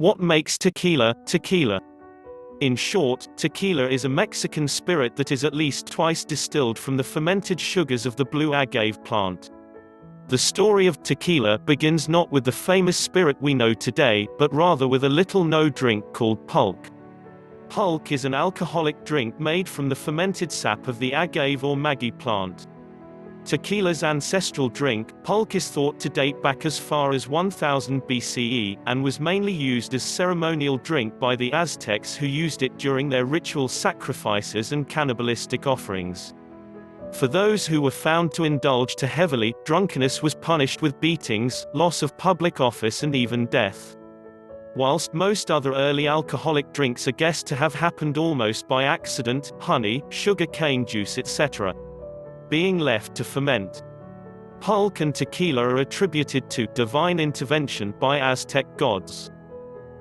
What makes tequila, tequila? In short, tequila is a Mexican spirit that is at least twice distilled from the fermented sugars of the blue agave plant. The story of tequila begins not with the famous spirit we know today, but rather with a little-known drink called pulque. Pulque is an alcoholic drink made from the fermented sap of the agave or maguey plant. Tequila's ancestral drink, pulque, is thought to date back as far as 1000 BCE, and was mainly used as ceremonial drink by the Aztecs, who used it during their ritual sacrifices and cannibalistic offerings. For those who were found to indulge too heavily, drunkenness was punished with beatings, loss of public office, and even death. Whilst most other early alcoholic drinks are guessed to have happened almost by accident, honey, sugar cane juice, etc., being left to ferment. Pulque and tequila are attributed to divine intervention by Aztec gods.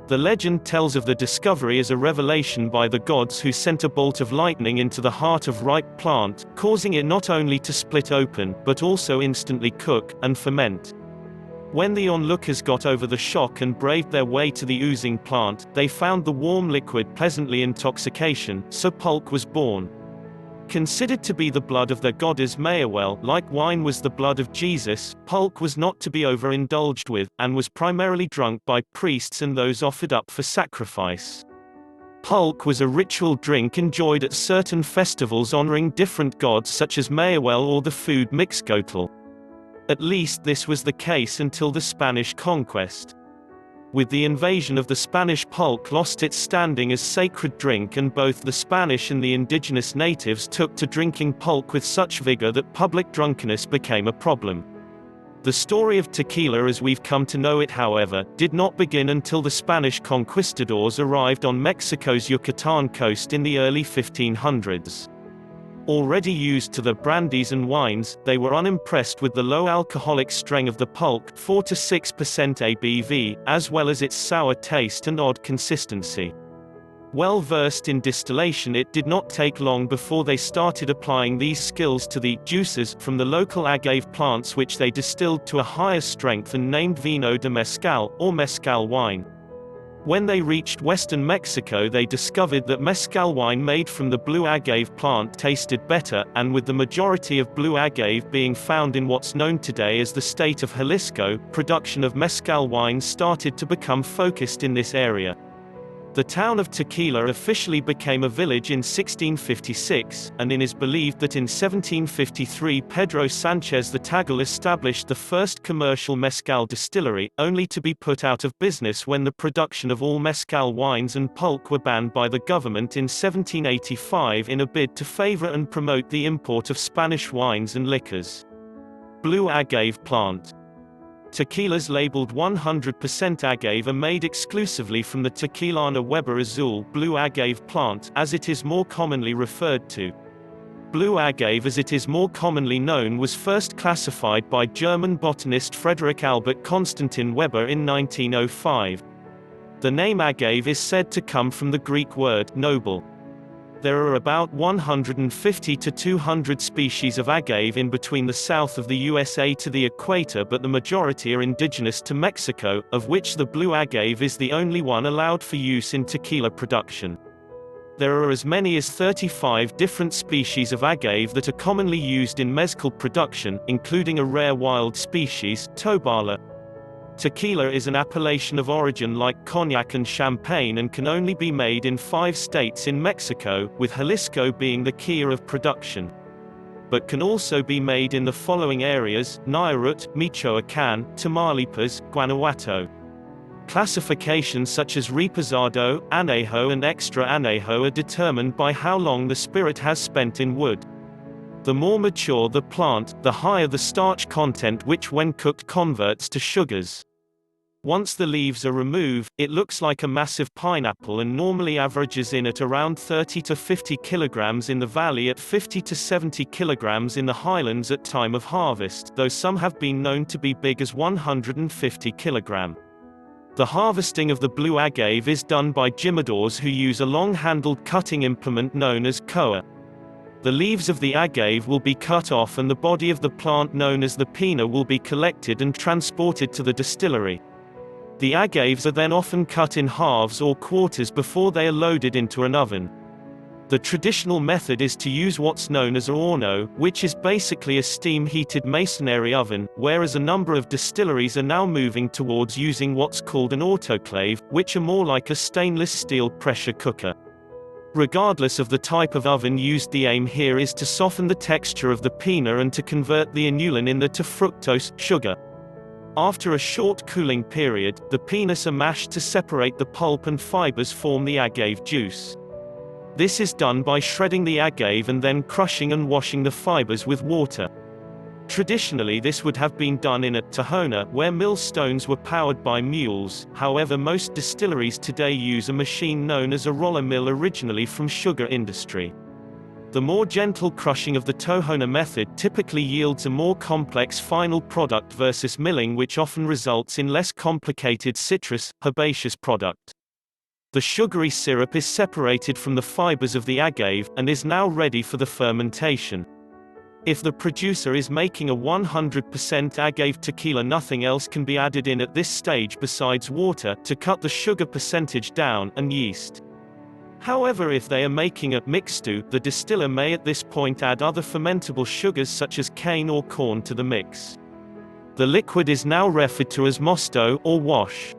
The legend tells of the discovery as a revelation by the gods, who sent a bolt of lightning into the heart of ripe plant, causing it not only to split open, but also instantly cook and ferment. When the onlookers got over the shock and braved their way to the oozing plant, they found the warm liquid pleasantly intoxication, so pulque was born. Considered to be the blood of their goddess Mayawel, like wine was the blood of Jesus, pulque was not to be overindulged with, and was primarily drunk by priests and those offered up for sacrifice. Pulque was a ritual drink enjoyed at certain festivals honoring different gods such as Mayawel or the food Mixcoatl. At least this was the case until the Spanish conquest. With the invasion of the Spanish, pulque lost its standing as sacred drink, and both the Spanish and the indigenous natives took to drinking pulque with such vigor that public drunkenness became a problem. The story of tequila as we've come to know it, however, did not begin until the Spanish conquistadors arrived on Mexico's Yucatan coast in the early 1500s. Already used to their brandies and wines, they were unimpressed with the low alcoholic strength of the pulque, 4 to 6% ABV, as well as its sour taste and odd consistency. Well versed in distillation, it did not take long before they started applying these skills to the juices from the local agave plants, which they distilled to a higher strength and named vino de mezcal, or mezcal wine. When they reached western Mexico, they discovered that mezcal wine made from the blue agave plant tasted better, and with the majority of blue agave being found in what's known today as the state of Jalisco, production of mezcal wines started to become focused in this area. The town of Tequila officially became a village in 1656, and it is believed that in 1753 Pedro Sanchez the Tagal established the first commercial mezcal distillery, only to be put out of business when the production of all mezcal wines and pulque were banned by the government in 1785 in a bid to favor and promote the import of Spanish wines and liquors. Blue agave plant. Tequilas labeled 100% agave are made exclusively from the Tequilana Weber Azul blue agave plant, as it is more commonly referred to. Blue agave, as it is more commonly known, was first classified by German botanist Frederick Albert Constantin Weber in 1905. The name agave is said to come from the Greek word noble. There are about 150 to 200 species of agave in between the south of the USA to the equator, but the majority are indigenous to Mexico, of which the blue agave is the only one allowed for use in tequila production. There are as many as 35 different species of agave that are commonly used in mezcal production, including a rare wild species, tobala. Tequila is an appellation of origin like cognac and champagne, and can only be made in 5 states in Mexico, with Jalisco being the key of production. But can also be made in the following areas: Nayarit, Michoacán, Tamaulipas, Guanajuato. Classifications such as reposado, anejo and extra anejo are determined by how long the spirit has spent in wood. The more mature the plant, the higher the starch content, which when cooked converts to sugars. Once the leaves are removed, it looks like a massive pineapple and normally averages in at around 30 to 50 kilograms in the valley, at 50 to 70 kilograms in the highlands at time of harvest, though some have been known to be big as 150 kilogram. The harvesting of the blue agave is done by jimadors who use a long-handled cutting implement known as koa. The leaves of the agave will be cut off and the body of the plant known as the pina will be collected and transported to the distillery. The agaves are then often cut in halves or quarters before they are loaded into an oven. The traditional method is to use what's known as a horno, which is basically a steam-heated masonry oven, whereas a number of distilleries are now moving towards using what's called an autoclave, which are more like a stainless steel pressure cooker. Regardless of the type of oven used, the aim here is to soften the texture of the pinot and to convert the inulin in the to fructose, sugar. After a short cooling period, the pinots are mashed to separate the pulp and fibers form the agave juice. This is done by shredding the agave and then crushing and washing the fibers with water. Traditionally, this would have been done in a tahona, where millstones were powered by mules. However, most distilleries today use a machine known as a roller mill, originally from sugar industry. The more gentle crushing of the tahona method typically yields a more complex final product versus milling, which often results in less complicated citrus, herbaceous product. The sugary syrup is separated from the fibers of the agave, and is now ready for the fermentation. If the producer is making a 100% agave tequila, nothing else can be added in at this stage besides water, to cut the sugar percentage down, and yeast. However, if they are making a mixtu, the distiller may at this point add other fermentable sugars such as cane or corn to the mix. The liquid is now referred to as mosto, or wash.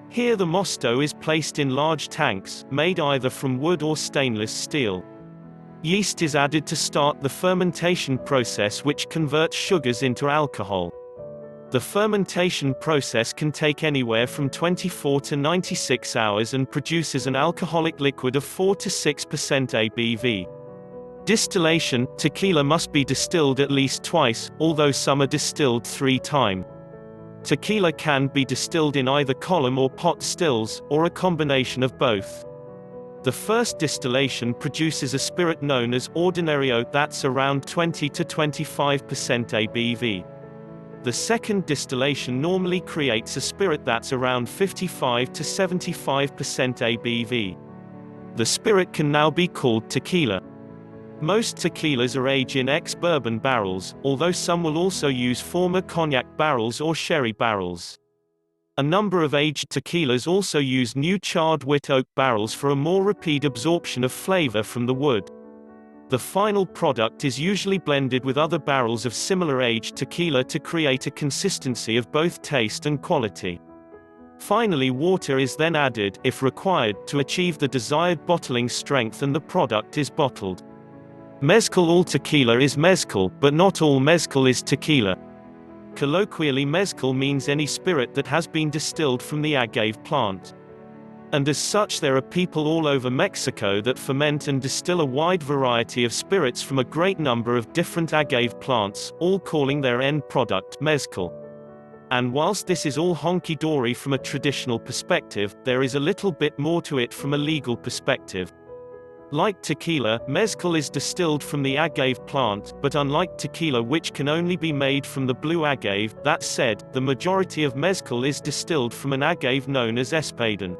Here the mosto is placed in large tanks, made either from wood or stainless steel. Yeast is added to start the fermentation process, which converts sugars into alcohol. The fermentation process can take anywhere from 24 to 96 hours and produces an alcoholic liquid of 4 to 6% ABV. Distillation: tequila must be distilled at least twice, although some are distilled 3 times. Tequila can be distilled in either column or pot stills, or a combination of both. The first distillation produces a spirit known as ordinario that's around 20 to 25% ABV. The second distillation normally creates a spirit that's around 55 to 75% ABV. The spirit can now be called tequila. Most tequilas are aged in ex-bourbon barrels, although some will also use former cognac barrels or sherry barrels. A number of aged tequilas also use new charred wheat oak barrels for a more rapid absorption of flavor from the wood. The final product is usually blended with other barrels of similar aged tequila to create a consistency of both taste and quality. Finally, water is then added, if required, to achieve the desired bottling strength, and the product is bottled. Mezcal: all tequila is mezcal, but not all mezcal is tequila. Colloquially, mezcal means any spirit that has been distilled from the agave plant. And as such, there are people all over Mexico that ferment and distill a wide variety of spirits from a great number of different agave plants, all calling their end product mezcal. And whilst this is all honky-dory from a traditional perspective, there is a little bit more to it from a legal perspective. Like tequila, mezcal is distilled from the agave plant, but unlike tequila, which can only be made from the blue agave, that said, the majority of mezcal is distilled from an agave known as espadon.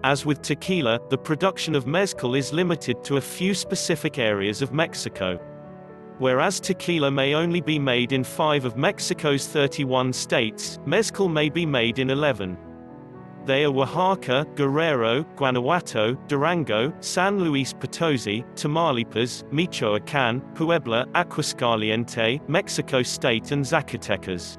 As with tequila, the production of mezcal is limited to a few specific areas of Mexico. Whereas tequila may only be made in 5 of Mexico's 31 states, mezcal may be made in 11. They are Oaxaca, Guerrero, Guanajuato, Durango, San Luis Potosí, Tamaulipas, Michoacán, Puebla, Aguascalientes, Mexico State and Zacatecas.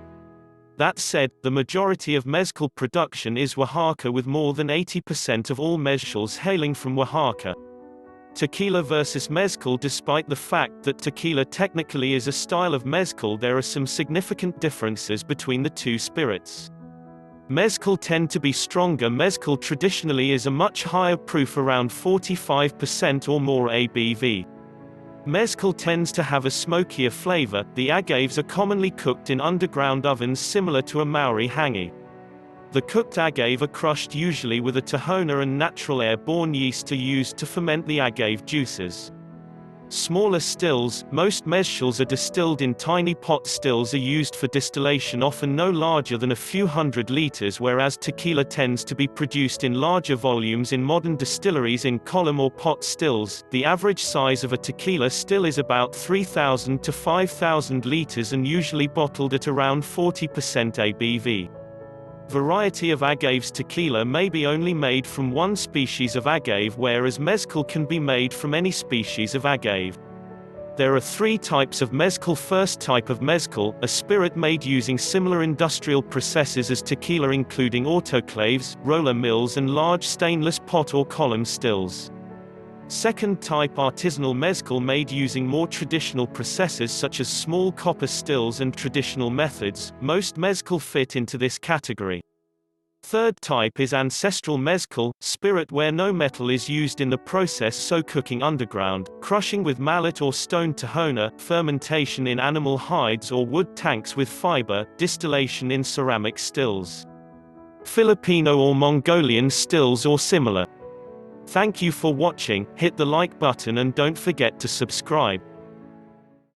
That said, the majority of mezcal production is Oaxaca, with more than 80% of all mezcals hailing from Oaxaca. Tequila versus mezcal: despite the fact that tequila technically is a style of mezcal, there are some significant differences between the two spirits. Mezcal tend to be stronger. Mezcal traditionally is a much higher proof, around 45% or more ABV. Mezcal tends to have a smokier flavor. The agaves are commonly cooked in underground ovens similar to a Maori hangi. The cooked agave are crushed usually with a tahona, and natural air-borne yeast are used to ferment the agave juices. Smaller stills: most mezcals are distilled in tiny pot stills, are used for distillation, often no larger than a few hundred liters, whereas tequila tends to be produced in larger volumes in modern distilleries in column or pot stills. The average size of a tequila still is about 3,000 to 5,000 liters and usually bottled at around 40% ABV. Variety of agave's tequila may be only made from one species of agave, whereas mezcal can be made from any species of agave. There are three types of mezcal. First type of mezcal, a spirit made using similar industrial processes as tequila, including autoclaves, roller mills and large stainless pot or column stills. Second type, artisanal mezcal made using more traditional processes such as small copper stills and traditional methods. Most mezcal fit into this category. Third type is ancestral mezcal, spirit where no metal is used in the process, so cooking underground, crushing with mallet or stone tahona, fermentation in animal hides or wood tanks with fiber, distillation in ceramic stills. Filipino or Mongolian stills or similar. Thank you for watching, hit the like button and don't forget to subscribe.